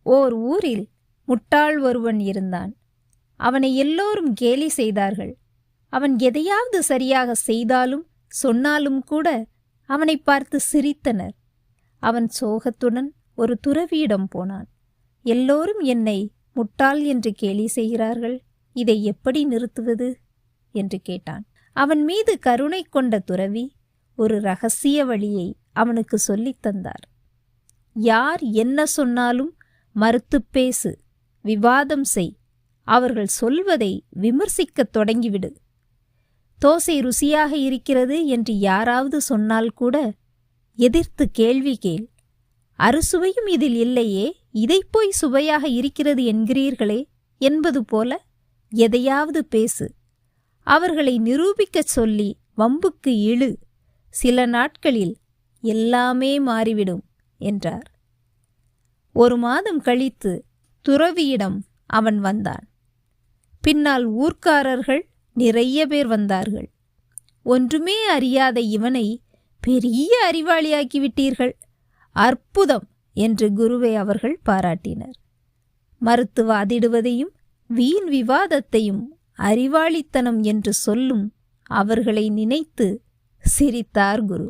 ஓர் ஊரில் முட்டாள் ஒருவன் இருந்தான். அவனை எல்லோரும் கேலி செய்தார்கள். அவன் எதையாவது சரியாக செய்தாலும் சொன்னாலும் கூட அவனை பார்த்து சிரித்தனர். அவன் சோகத்துடன் ஒரு துறவியிடம் போனான். எல்லோரும் என்னை முட்டாள் என்று கேலி செய்கிறார்கள், இதை எப்படி நிறுத்துவது என்று கேட்டான். அவன் மீது கருணை கொண்ட துறவி ஒரு இரகசிய வழியை அவனுக்கு சொல்லித் தந்தார். யார் என்ன சொன்னாலும் மறுத்துப் பேசு, விவாதம் செய், அவர்கள் சொல்வதை விமர்சிக்கத் தொடங்கிவிடு. தோசை ருசியாக இருக்கிறது என்று யாராவது சொன்னால் கூட எதிர்த்து கேள்வி கேள். அறுசுவையும் இதில் இல்லையே, இதைப் போய் சுவையாக இருக்கிறது என்கிறீர்களே என்பது போல எதையாவது பேசு. அவர்களை நிரூபிக்கச் சொல்லி வம்புக்கு இழு. சில நாட்களில் எல்லாமே மாறிவிடும் என்றார். 1 மாதம் கழித்து துறவியிடம் அவன் வந்தான். பின்னால் ஊர்க்காரர்கள் நிறைய பேர் வந்தார்கள். ஒன்றுமே அறியாத இவனை பெரிய அறிவாளியாக்கிவிட்டீர்கள், அற்புதம் என்று குருவை அவர்கள் பாராட்டினர். மறுத்து வாதிடுவதையும் வீண் விவாதத்தையும் அறிவாளித்தனம் என்று சொல்லும் அவர்களை நினைத்து சிரித்தார் குரு.